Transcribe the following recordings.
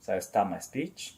So I'll start my speech.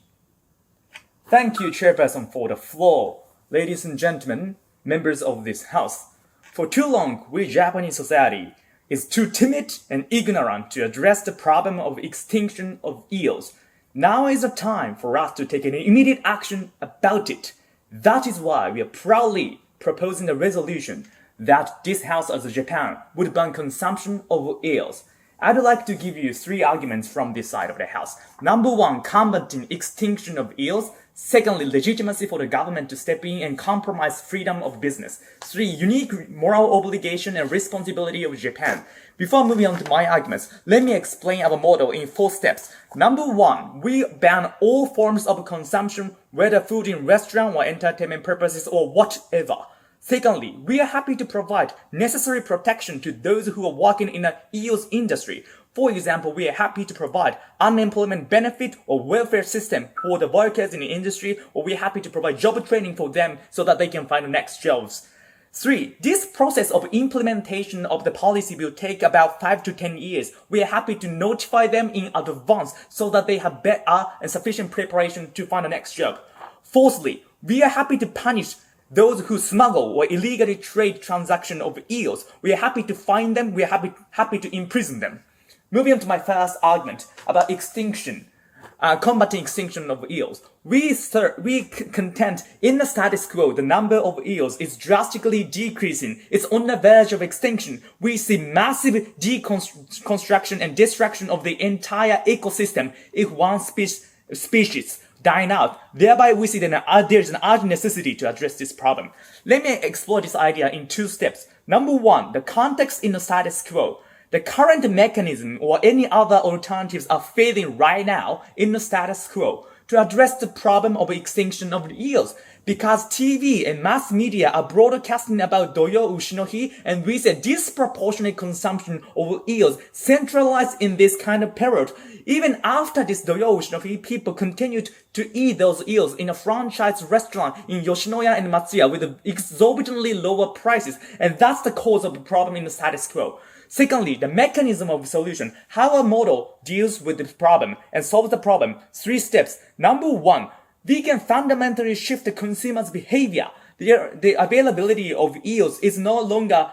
Thank you, Chairperson, for the floor. Ladies and gentlemen, members of this house. For too long, we Japanese society is too timid and ignorant to address the problem of extinction of eels. Now is the time for us to take an immediate action about it. That is why we are proudly proposing a resolution that this house as Japan would ban consumption of eels. I'd like to give you 3 arguments from this side of the house. Number 1, combating extinction of eels. Secondly, legitimacy for the government to step in and compromise freedom of business. 3, unique moral obligation and responsibility of Japan. Before moving on to my arguments, let me explain our model in 4 steps. Number 1, we ban all forms of consumption, whether food in restaurant or entertainment purposes or whatever. Secondly, we are happy to provide necessary protection to those who are working in the eels industry. For example, we are happy to provide unemployment benefit or welfare system for the workers in the industry, or we are happy to provide job training for them so that they can find the next jobs. 3. This process of implementation of the policy will take about 5 to 10 years. We are happy to notify them in advance so that they have better and sufficient preparation to find the next job. Fourthly, we are happy to punish those who smuggle or illegally trade transaction of eels. We are happy to find them. We are happy to imprison them. Moving on to my first argument about extinction, combating extinction of eels. We contend in the status quo, the number of eels is drastically decreasing. It's on the verge of extinction. We see massive deconstruction and destruction of the entire ecosystem if one species dying out. Thereby, we see that there's an urgent necessity to address this problem. Let me explore this idea in 2 steps. Number 1, the context in the status quo. The current mechanism or any other alternatives are failing right now in the status quo to address the problem of extinction of the eels. Because TV and mass media are broadcasting about Doyo Ushinohi and we see disproportionate consumption of eels centralized in this kind of period. Even after this Doyo Ushinohi, people continued to eat those eels in a franchise restaurant in Yoshinoya and Matsuya with exorbitantly lower prices. And that's the cause of the problem in the status quo. Secondly, the mechanism of solution, how a model deals with the problem and solves the problem. 3 steps. Number 1, we can fundamentally shift the consumer's behavior. The availability of eels is no longer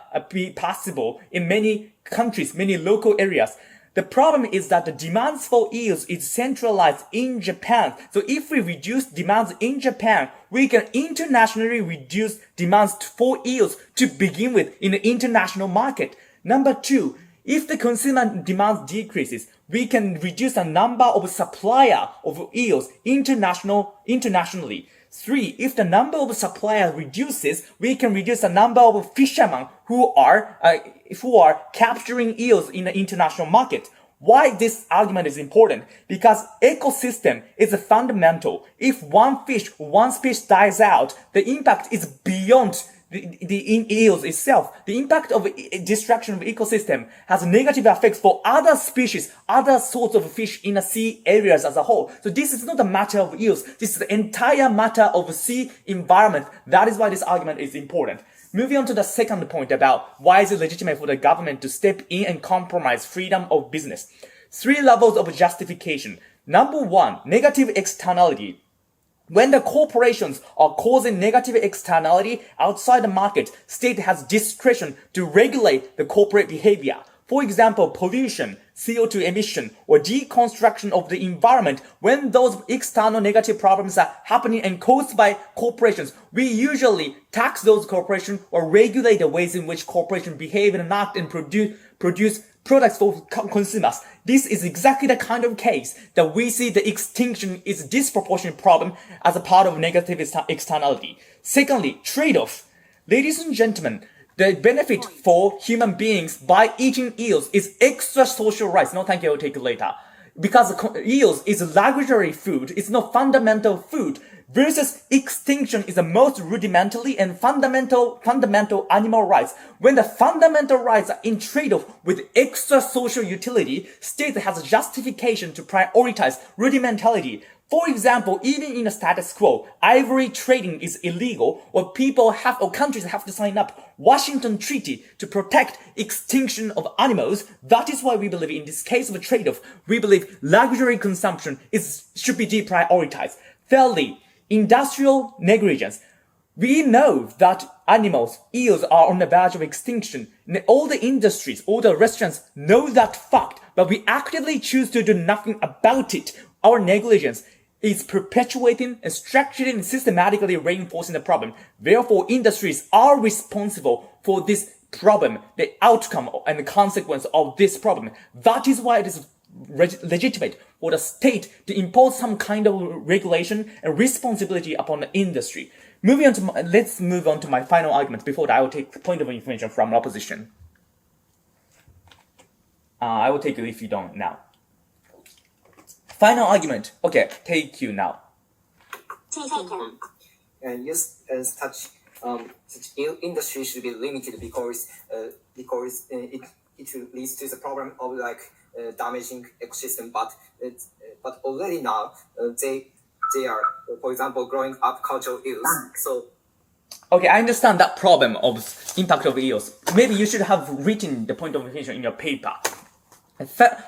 possible in many countries, many local areas. The problem is that the demands for eels is centralized in Japan. So if we reduce demands in Japan, we can internationally reduce demands for eels to begin with in the international market. Number 2, if the consumer demand decreases, we can reduce the number of supplier of eels internationally. 3, if the number of suppliers reduces, we can reduce the number of fishermen who are capturing eels in the international market. Why this argument is important? Because ecosystem is fundamental. If one species dies out, the impact is beyond the eels itself. The impact of destruction of ecosystem has negative effects for other species, other sorts of fish in the sea areas as a whole. So this is not a matter of eels. This is the entire matter of sea environment. That is why this argument is important. Moving on to the second point about why is it legitimate for the government to step in and compromise freedom of business. 3 levels of justification. Number 1, negative externality. When the corporations are causing negative externality outside the market, state has discretion to regulate the corporate behavior. For example, pollution, CO2 emission, or deconstruction of the environment. When those external negative problems are happening and caused by corporations, we usually tax those corporations or regulate the ways in which corporations behave and act and produce products for consumers. This is exactly the kind of case that we see the extinction is a disproportionate problem as a part of negative externality. Secondly, trade-off. Ladies and gentlemen, the benefit for human beings by eating eels is extra social rights. No, thank you, I'll take it later. Because eels is luxury food, it's not fundamental food. Versus extinction is the most rudimentary and fundamental animal rights. When the fundamental rights are in trade-off with extra social utility, state has a justification to prioritize rudimentality. For example, even in the status quo, ivory trading is illegal, or countries have to sign up Washington Treaty to protect extinction of animals. That is why we believe in this case of a trade-off, we believe luxury consumption should be deprioritized. Thirdly, industrial negligence. We know that eels are on the verge of extinction. All the industries, all the restaurants know that fact, but we actively choose to do nothing about it. Our negligence is perpetuating and structuring and systematically reinforcing the problem. Therefore, industries are responsible for this problem, the outcome and the consequence of this problem. That is why it is legitimate for the state to impose some kind of regulation and responsibility upon the industry. Let's move on to my final argument. Before that, I will take the point of information from opposition. I will take it if you don't now. Final argument. Okay, take you now. Yes, such industry should be limited because it leads to the problem of damaging ecosystem. But already now they are, for example, growing up cultural eels. So. Okay, I understand that problem of impact of eels. Maybe you should have written the point of information in your paper.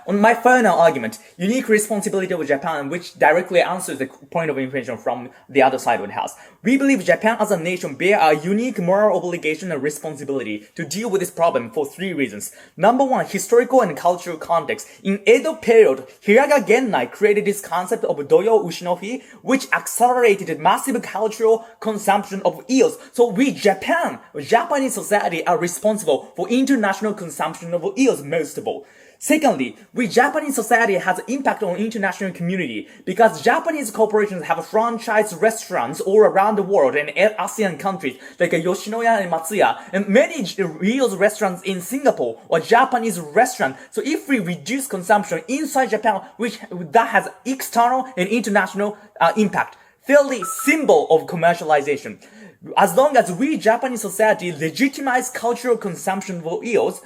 On my final argument, unique responsibility of Japan, which directly answers the point of information from the other side of the house. We believe Japan as a nation bear a unique moral obligation and responsibility to deal with this problem for 3 reasons. Number 1, historical and cultural context. In Edo period, Hiraga Gennai created this concept of doyo ushinofi, which accelerated massive cultural consumption of eels. So we, Japanese society are responsible for international consumption of eels most of all. Secondly, Japanese society has impact on international community because Japanese corporations have franchise restaurants all around the world and ASEAN countries like Yoshinoya and Matsuya, and many real restaurants in Singapore or Japanese restaurant. So if we reduce consumption inside Japan, that has external and international impact. Thirdly, symbol of commercialization. As long as Japanese society legitimize cultural consumption of eels,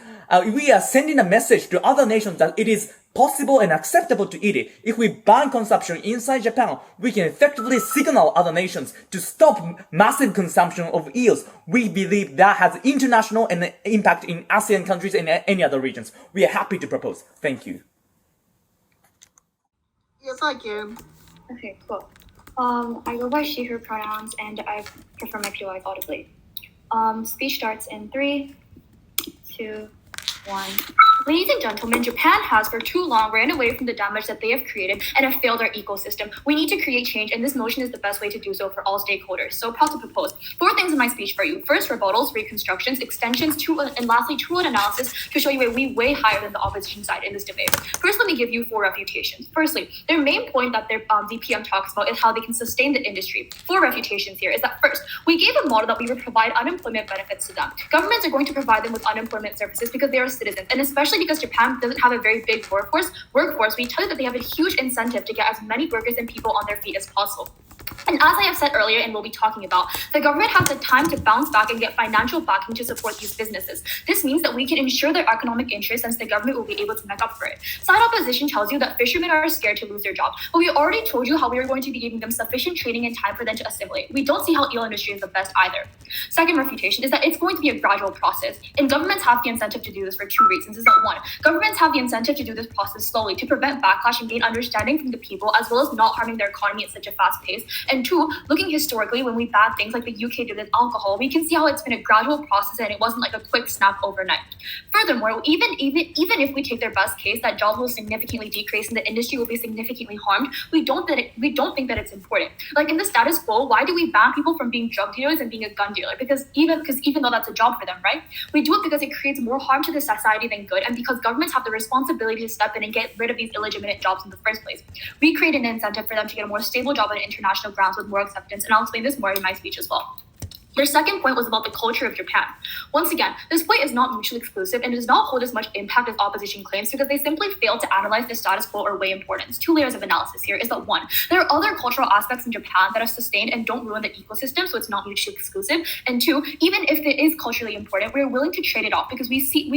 we are sending a message to other nations that it is possible and acceptable to eat it. If we ban consumption inside Japan, we can effectively signal other nations to stop massive consumption of eels. We believe that has international and impact in ASEAN countries and any other regions. We are happy to propose. Thank you. Yes, I can. Okay, cool. I go by she, her pronouns, and I prefer my POI audibly. Speech starts in 3, 2, 1. Ladies and gentlemen, Japan has for too long ran away from the damage that they have created and have failed our ecosystem. We need to create change, and this motion is the best way to do so for all stakeholders. So proud to propose 4 things in my speech for you. First, rebuttals, reconstructions, extensions, and lastly, true analysis to show you why we way higher than the opposition side in this debate. First, let me give you 4 refutations. Firstly, their main point that their DPM talks about is how they can sustain the industry. 4 refutations here is that first, we gave a model that we would provide unemployment benefits to them. Governments are going to provide them with unemployment services because they are citizens, and especially because Japan doesn't have a very big workforce, we tell you that they have a huge incentive to get as many workers and people on their feet as possible. And as I have said earlier and we'll be talking about, the government has the time to bounce back and get financial backing to support these businesses. This means that we can ensure their economic interests since the government will be able to make up for it. Side opposition tells you that fishermen are scared to lose their job, but we already told you how we are going to be giving them sufficient training and time for them to assimilate. We don't see how eel industry is the best either. Second refutation is that it's going to be a gradual process, and governments have the incentive to do this for 2 reasons. Is that 1, governments have the incentive to do this process slowly to prevent backlash and gain understanding from the people, as well as not harming their economy at such a fast pace. And 2, looking historically, when we ban things like the UK did with alcohol, we can see how it's been a gradual process and it wasn't like a quick snap overnight. Furthermore, even if we take their best case that jobs will significantly decrease and the industry will be significantly harmed, we don't think that it's important. Like in the status quo, why do we ban people from being drug dealers and being a gun dealer? Because even though that's a job for them, right? We do it because it creates more harm to the society than good, and because governments have the responsibility to step in and get rid of these illegitimate jobs in the first place. We create an incentive for them to get a more stable job on international grounds with more acceptance, and I'll explain this more in my speech as well. Their second point was about the culture of Japan. Once again, this point is not mutually exclusive and does not hold as much impact as opposition claims because they simply fail to analyze the status quo or weigh importance. Two layers of analysis here is that one, there are other cultural aspects in Japan that are sustained and don't ruin the ecosystem, so it's not mutually exclusive. And two, even if it is culturally important, we are willing to trade it off because we see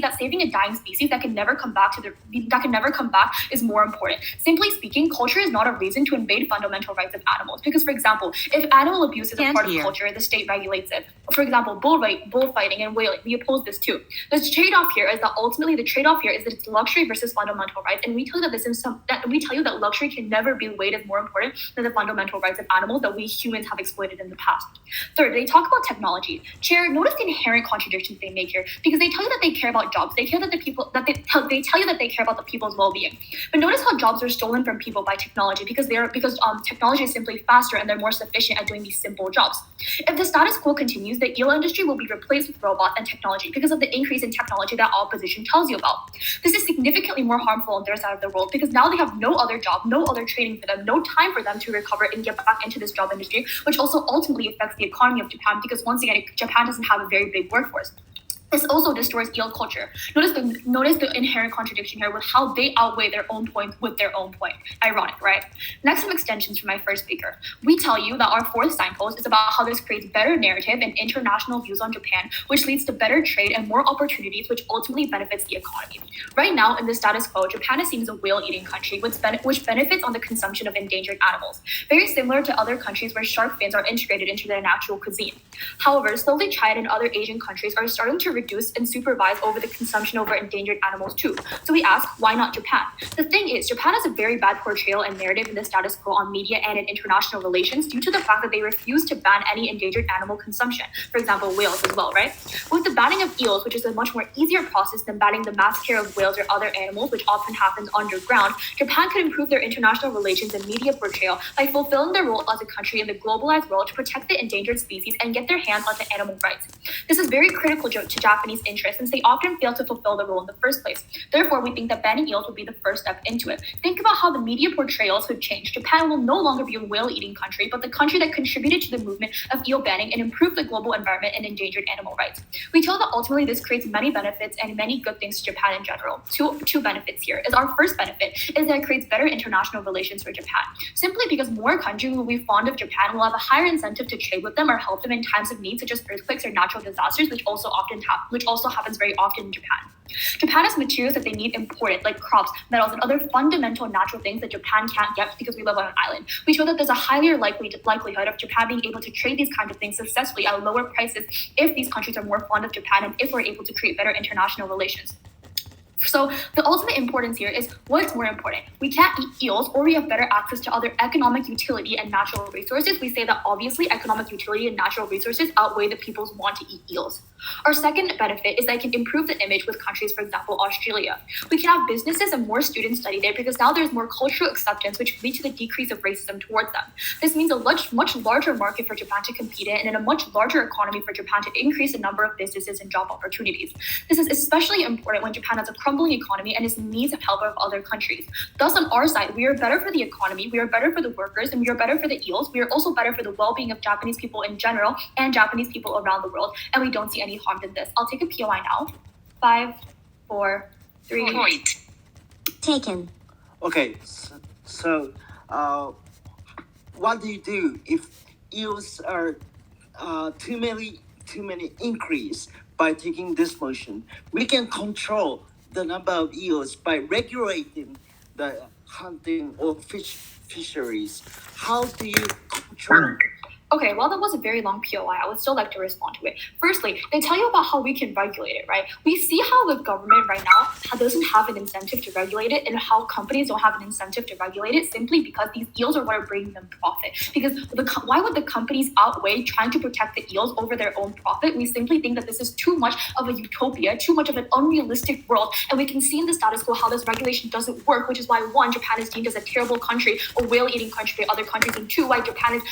that saving a dying species that can never come back is more important. Simply speaking, culture is not a reason to invade fundamental rights of animals. Because, for example, if animal abuse is a part of culture, the state regulates it. For example, bullfighting and whaling, we oppose this too. The trade-off here is that it's luxury versus fundamental rights, and we tell you that luxury can never be weighed as more important than the fundamental rights of animals that we humans have exploited in the past. Third, they talk about technology. Chair, notice the inherent contradictions they make here because they tell you that they care about jobs. They tell you that they care about the people's well-being. But notice how jobs are stolen from people by technology because technology is simply faster and they're more sufficient at doing these simple jobs. If the status quo continues, the eel industry will be replaced with robots and technology because of the increase in technology that opposition tells you about. This is significantly more harmful on their side of the world because now they have no other job, no other training for them, no time for them to recover and get back into this job industry, which also ultimately affects the economy of Japan because once again, Japan doesn't have a very big workforce. This also destroys eel culture. Notice the inherent contradiction here with how they outweigh their own point with their own point. Ironic, right? Next, some extensions from my first speaker. We tell you that our fourth signpost is about how this creates better narrative and international views on Japan, which leads to better trade and more opportunities, which ultimately benefits the economy. Right now, in the status quo, Japan is seen as a whale-eating country, which benefits on the consumption of endangered animals, very similar to other countries where shark fins are integrated into their natural cuisine. However, slowly China and other Asian countries are starting to reduce and supervise over the consumption over endangered animals too. So we ask, why not Japan? The thing is, Japan has a very bad portrayal and narrative in the status quo on media and in international relations due to the fact that they refuse to ban any endangered animal consumption. For example, whales as well, right? With the banning of eels, which is a much more easier process than banning the mass care of whales or other animals, which often happens underground, Japan could improve their international relations and media portrayal by fulfilling their role as a country in the globalized world to protect the endangered species and get their hands onto animal rights. This is very critical to Japanese interests since they often fail to fulfill the role in the first place. Therefore, we think that banning eels would be the first step into it. Think about how the media portrayals could change. Japan will no longer be a whale-eating country, but the country that contributed to the movement of eel banning and improved the global environment and endangered animal rights. We tell that ultimately this creates many benefits and many good things to Japan in general. Two benefits here is our first benefit is that it creates better international relations for Japan. Simply because more countries will be fond of Japan will have a higher incentive to trade with them or help them in times of need, such as earthquakes or natural disasters, which also happens very often in Japan. Japan has materials that they need imported, like crops, metals, and other fundamental natural things that Japan can't get because we live on an island. We show that there's a higher likelihood of Japan being able to trade these kinds of things successfully at lower prices if these countries are more fond of Japan and if we're able to create better international relations. So the ultimate importance here is what's more important. We can't eat eels or we have better access to other economic utility and natural resources. We say that obviously economic utility and natural resources outweigh the people's want to eat eels. Our second benefit is that it can improve the image with countries, for example, Australia. We can have businesses and more students study there because now there's more cultural acceptance, which leads to the decrease of racism towards them. This means a much larger market for Japan to compete in and a much larger economy for Japan to increase the number of businesses and job opportunities. This is especially important when Japan has a crumbling economy and is in need of help of other countries. Thus, on our side, we are better for the economy, we are better for the workers, and we are better for the eels. We are also better for the well-being of Japanese people in general and Japanese people around the world, and we don't see any harm in this. I'll take a POI now. 5, 4, 3. Point taken. Okay, so what do you do if eels are too many increase by taking this motion? We can control the number of eels by regulating the hunting or fisheries. How do you control? Okay, well, that was a very long POI. I would still like to respond to it. Firstly, they tell you about how we can regulate it, right? We see how the government right now doesn't have an incentive to regulate it and how companies don't have an incentive to regulate it simply because these eels are what are bringing them profit. Because why would the companies outweigh trying to protect the eels over their own profit? We simply think that this is too much of a utopia, too much of an unrealistic world. And we can see in the status quo how this regulation doesn't work, which is why, one, Japan is deemed as a terrible country, a whale-eating country by other countries, and two, why Japan is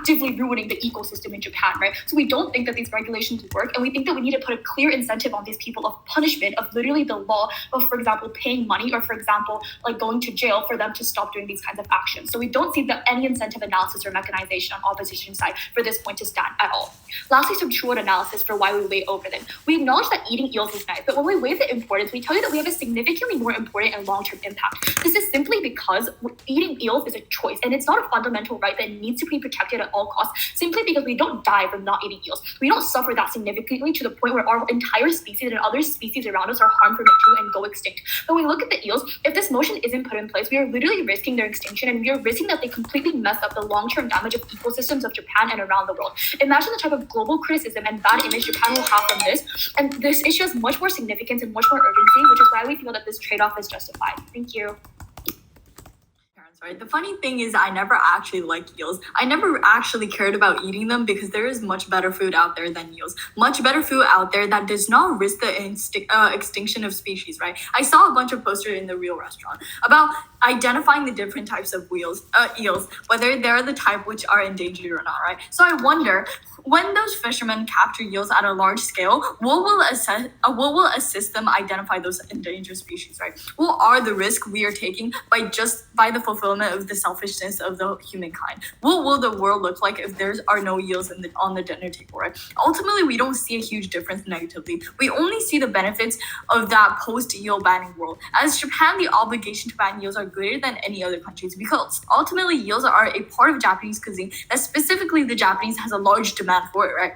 actively ruining the ecosystem in Japan, right? So we don't think that these regulations work, and we think that we need to put a clear incentive on these people of punishment, of literally the law of, for example, paying money, or for example, like going to jail for them to stop doing these kinds of actions. So we don't see any incentive analysis or mechanization on opposition side for this point to stand at all. Lastly, some short analysis for why we weigh over them. We acknowledge that eating eels is nice, but when we weigh the importance, we tell you that we have a significantly more important and long-term impact. This is simply because eating eels is a choice, and it's not a fundamental right that needs to be protected at all costs, simply because we don't die from not eating eels. We don't suffer that significantly to the point where our entire species and other species around us are harmed from it too and go extinct. But when we look at the eels, if this motion isn't put in place, we are literally risking their extinction, and we are risking that they completely mess up the long-term damage of ecosystems of Japan and around the world. Imagine the type of global criticism and bad image Japan will have from this, and this issue has much more significance and much more urgency, which is why we feel that this trade-off is justified. Thank you. Right. The funny thing is I never actually liked eels. I never actually cared about eating them because there is much better food out there than eels. Much better food out there that does not risk the extinction of species, right? I saw a bunch of posters in the real restaurant about identifying the different types of eels, whether they're the type which are endangered or not, right? So I wonder, when those fishermen capture eels at a large scale, what will assist them identify those endangered species, right? What are the risks we are taking by the fulfillment of the selfishness of the humankind? What will the world look like if there are no eels on the dinner table, right? Ultimately, we don't see a huge difference negatively. We only see the benefits of that post-eel banning world. As Japan, the obligation to ban eels are greater than any other countries, because ultimately eels are a part of Japanese cuisine that specifically the Japanese has a large demand for it, right?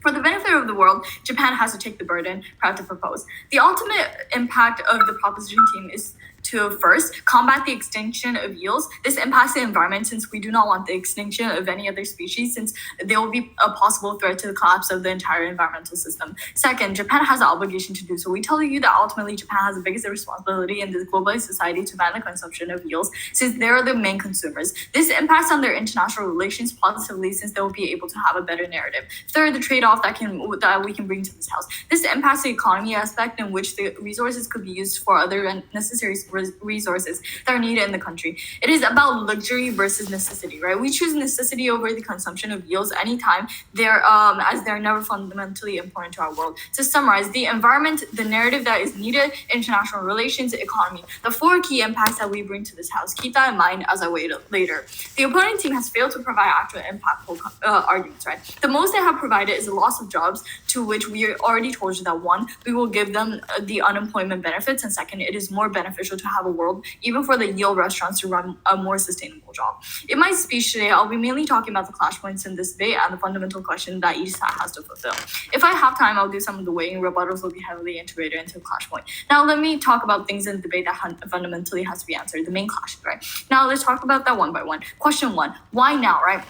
For the benefit of the world, Japan has to take the burden, proud to propose. The ultimate impact of the proposition team is to first combat the extinction of eels. This impacts the environment since we do not want the extinction of any other species, since there will be a possible threat to the collapse of the entire environmental system. Second, Japan has an obligation to do so. We tell you that ultimately Japan has the biggest responsibility in this globalized society to ban the consumption of eels, since they're the main consumers. This impacts on their international relations positively, since they will be able to have a better narrative. Third, the trade-off that we can bring to this house. This impacts the economy aspect, in which the resources could be used for other necessary resources that are needed in the country. It is about luxury versus necessity, right? We choose necessity over the consumption of eels anytime as they're never fundamentally important to our world. To summarize, the environment, the narrative that is needed, international relations, economy, the four key impacts that we bring to this house. Keep that in mind as I wait later. The opponent team has failed to provide actual impactful arguments, right? The most they have provided is a loss of jobs, to which we already told you that one, we will give them the unemployment benefits, and second, it is more beneficial to have a world, even for the eel restaurants, to run a more sustainable job. In my speech today, I'll be mainly talking about the clash points in this debate and the fundamental question that each side has to fulfill. If I have time, I'll do some of the weighing. Rebuttals will be heavily integrated into the clash point. Now, let me talk about things in the debate that fundamentally has to be answered, the main clashes, right? Now, let's talk about that one by one. Question one, why now, right?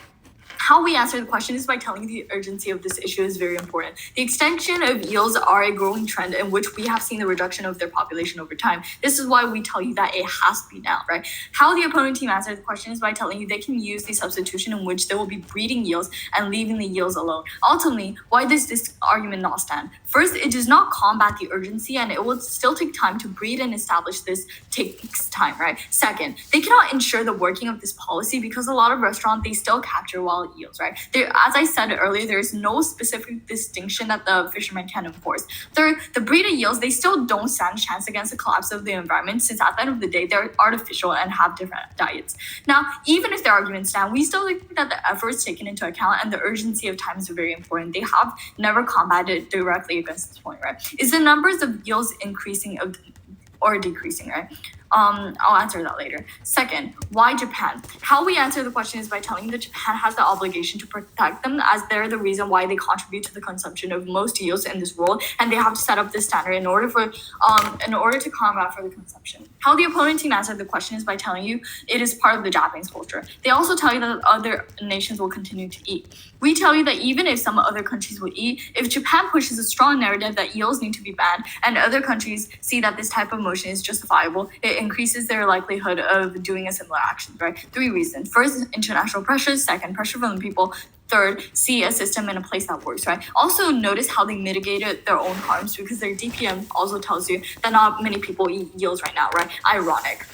How we answer the question is by telling you the urgency of this issue is very important. The extinction of eels are a growing trend in which we have seen the reduction of their population over time. This is why we tell you that it has to be now, right? How the opponent team answers the question is by telling you they can use the substitution in which they will be breeding eels and leaving the eels alone. Ultimately, why does this argument not stand? First, it does not combat the urgency, and it will still take time to breed and establish this takes time, right? Second, they cannot ensure the working of this policy because a lot of restaurants, they still capture wild eels, right? As I said earlier, there is no specific distinction that the fishermen can enforce. Third, the breeded eels, they still don't stand a chance against the collapse of the environment, since at the end of the day, they're artificial and have different diets. Now, even if their arguments stand, we still think that the efforts taken into account and the urgency of time is very important. They have never combated directly against this point, right? Is the numbers of eels increasing or decreasing, right? I'll answer that later. Second, why Japan? How we answer the question is by telling you that Japan has the obligation to protect them, as they're the reason why they contribute to the consumption of most eels in this world, and they have to set up this standard in order to combat for the consumption. How the opponent team answered the question is by telling you it is part of the Japanese culture. They also tell you that other nations will continue to eat. We tell you that even if some other countries will eat, if Japan pushes a strong narrative that eels need to be banned, and other countries see that this type of motion is justifiable, it increases their likelihood of doing a similar action, right? 3 reasons. First, international pressures. Second, pressure from the people. Third, see a system in a place that works, right? Also, notice how they mitigated their own harms, because their DPM also tells you that not many people eat eels right now, right? Ironic.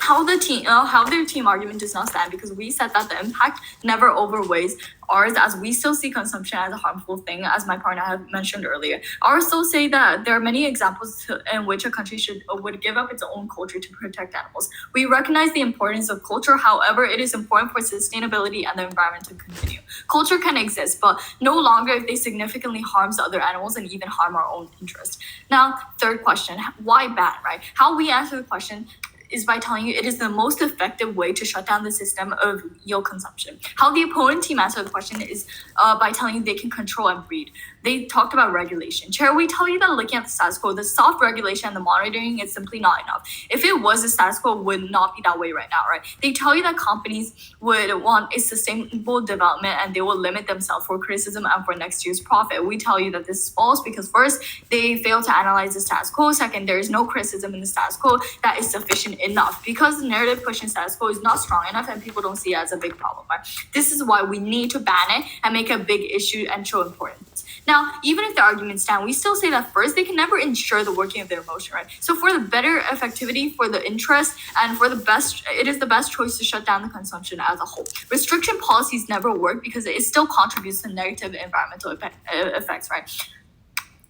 how their team argument does not stand, because we said that the impact never overweighs ours, as we still see consumption as a harmful thing, as my partner had mentioned earlier. Ours still say that there are many examples in which a country would give up its own culture to protect animals. We recognize the importance of culture, however, it is important for sustainability and the environment to continue. Culture can exist, but no longer if they significantly harms other animals and even harm our own interest. Now, third question, why ban, right? How we answer the question is by telling you it is the most effective way to shut down the system of eel consumption. How the opponent team answered the question is by telling you they can control and breed. They talked about regulation. Chair, we tell you that looking at the status quo, the soft regulation and the monitoring is simply not enough. If it was, the status quo would not be that way right now, right? They tell you that companies would want a sustainable development and they will limit themselves for criticism and for next year's profit. We tell you that this is false because first, they fail to analyze the status quo. Second, there is no criticism in the status quo that is sufficient enough, because the narrative pushing status quo is not strong enough and people don't see it as a big problem, right? This is why we need to ban it and make a big issue and show importance. Now, even if the arguments stand, we still say that first, they can never ensure the working of their emotion, right? So for the better effectivity, for the interest, and for the best, it is the best choice to shut down the consumption as a whole. Restriction policies never work because it still contributes to negative environmental effects, right?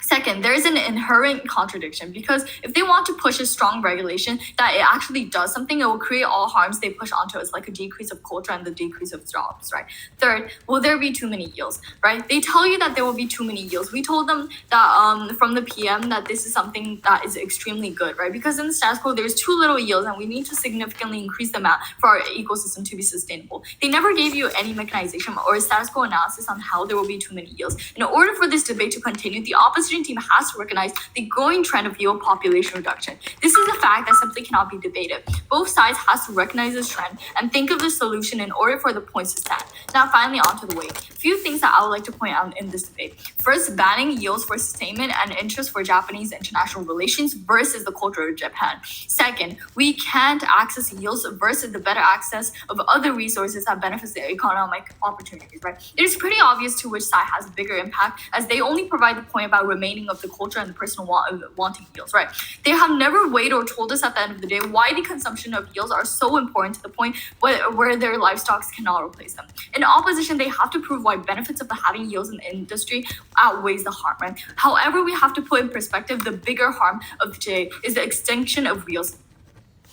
Second, there is an inherent contradiction, because if they want to push a strong regulation that it actually does something, it will create all harms they push onto us, like a decrease of culture and the decrease of jobs, right? Third, will there be too many eels, right? They tell you that there will be too many eels. We told them that from the PM that this is something that is extremely good, right? Because in the status quo, there's too little eels and we need to significantly increase the amount for our ecosystem to be sustainable. They never gave you any mechanization or a status quo analysis on how there will be too many eels. In order for this debate to continue, the opposition team has to recognize the growing trend of eel population reduction. This is a fact that simply cannot be debated. Both sides has to recognize this trend and think of the solution in order for the points to stand. Now, finally, on to the weight. A few things that I would like to point out in this debate. First, banning eels for sustainment and interest for Japanese international relations versus the culture of Japan. Second, we can't access eels versus the better access of other resources that benefits the economic opportunities, right? It is pretty obvious to which side has a bigger impact, as they only provide the point about remaining of the culture and the personal wanting eels, right? They have never weighed or told us at the end of the day why the consumption of eels are so important to the point where their livestock cannot replace them. In opposition, they have to prove why benefits of having eels in the industry outweighs the harm, right? However, we have to put in perspective the bigger harm of today is the extinction of eels.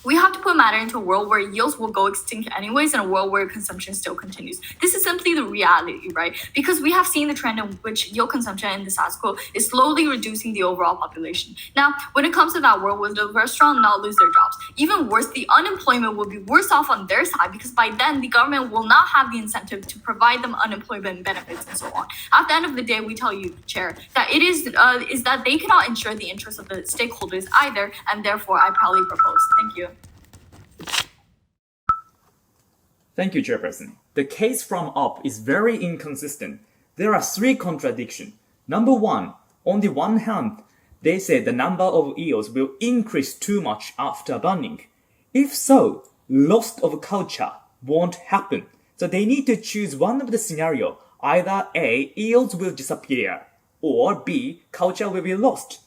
We have to put matter into a world where eels will go extinct anyways, and a world where consumption still continues. This is simply the reality, right? Because we have seen the trend in which eel consumption in the status quo is slowly reducing the overall population. Now, when it comes to that world, will the restaurant not lose their jobs? Even worse, the unemployment will be worse off on their side, because by then the government will not have the incentive to provide them unemployment benefits and so on. At the end of the day, we tell you, Chair, that it is that they cannot ensure the interests of the stakeholders either, and therefore I proudly propose. Thank you. Thank you, Chairperson. The case from up is very inconsistent. There are three contradictions. Number one, on the one hand, they say the number of eels will increase too much after banning. If so, loss of culture won't happen. So they need to choose one of the scenario. Either A, eels will disappear, or B, culture will be lost.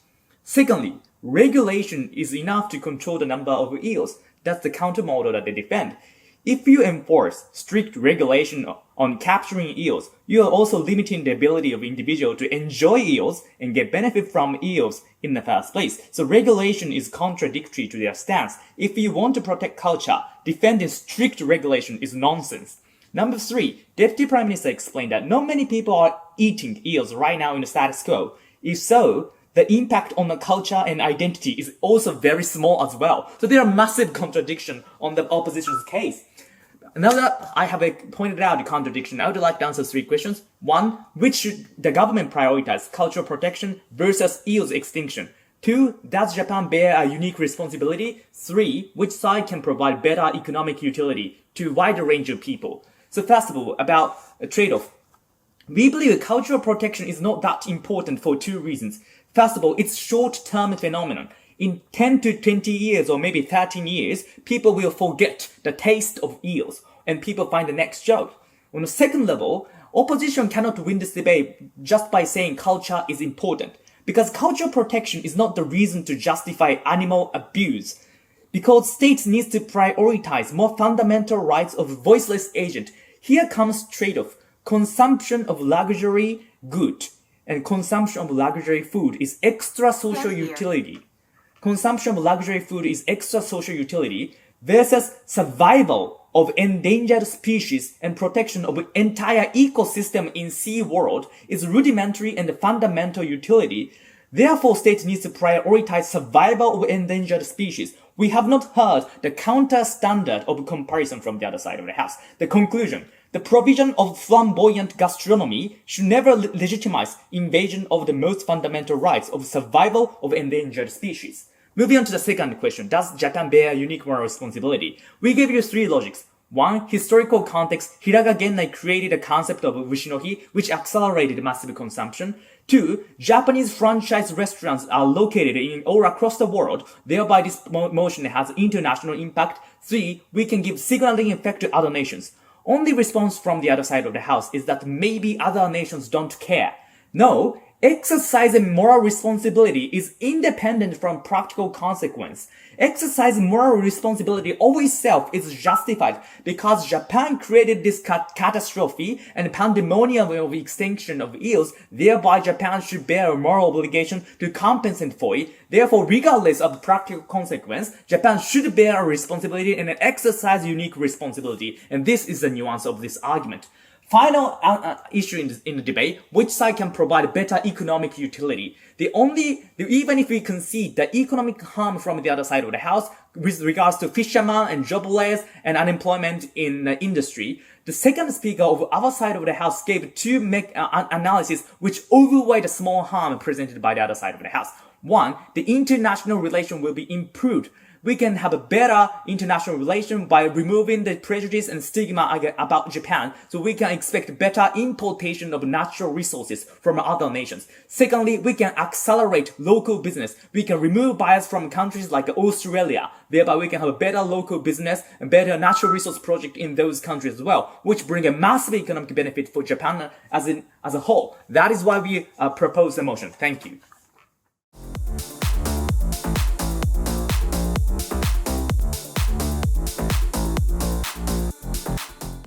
Secondly, regulation is enough to control the number of eels. That's the countermodel that they defend. If you enforce strict regulation on capturing eels, you are also limiting the ability of individuals to enjoy eels and get benefit from eels in the first place. So regulation is contradictory to their stance. If you want to protect culture, defending strict regulation is nonsense. Number three, Deputy Prime Minister explained that not many people are eating eels right now in the status quo. If so, the impact on the culture and identity is also very small as well. So there are massive contradictions on the opposition's case. Now that I have pointed out the contradiction, I would like to answer three questions. One, which should the government prioritize, cultural protection versus eels extinction? Two, does Japan bear a unique responsibility? Three, which side can provide better economic utility to a wider range of people? So first of all, about a trade-off. We believe cultural protection is not that important for two reasons. First of all, it's short-term phenomenon. In 10 to 20 years or maybe 13 years, people will forget the taste of eels and people find the next job. On the second level, opposition cannot win this debate just by saying culture is important, because cultural protection is not the reason to justify animal abuse. because states need to prioritize more fundamental rights of voiceless agent. Here comes trade-off. Consumption of luxury good and consumption of luxury food is extra social utility. Consumption of luxury food is extra social utility versus survival of endangered species and protection of entire ecosystem in sea world is rudimentary and fundamental utility. Therefore, states need to prioritize survival of endangered species. We have not heard the counter standard of comparison from the other side of the house. The conclusion. The provision of flamboyant gastronomy should never legitimize invasion of the most fundamental rights of survival of endangered species. Moving on to the second question. Does Japan bear unique moral responsibility? We gave you three logics. One, historical context. Hiraga Gennai created a concept of Ushinohi, which accelerated massive consumption. Two, Japanese franchise restaurants are located in all across the world. Thereby, this motion has international impact. Three, we can give signaling effect to other nations. Only response from the other side of the house is that maybe other nations don't care. No, exercising moral responsibility is independent from practical consequence. Exercising moral responsibility of itself is justified because Japan created this catastrophe and pandemonium of extinction of eels. Thereby, Japan should bear a moral obligation to compensate for it. Therefore, regardless of practical consequence, Japan should bear a responsibility and exercise unique responsibility. And this is the nuance of this argument. Final issue in the debate, which side can provide better economic utility? Even if we concede the economic harm from the other side of the house with regards to fishermen and jobless and unemployment in the industry, the second speaker of our side of the house gave two analyses which overweigh the small harm presented by the other side of the house. One, the international relation will be improved. We can have a better international relation by removing the prejudice and stigma about Japan, so we can expect better importation of natural resources from other nations. Secondly, we can accelerate local business. We can remove bias from countries like Australia. Thereby, we can have a better local business and better natural resource project in those countries as well, which bring a massive economic benefit for Japan as a whole. That is why we propose the motion. Thank you.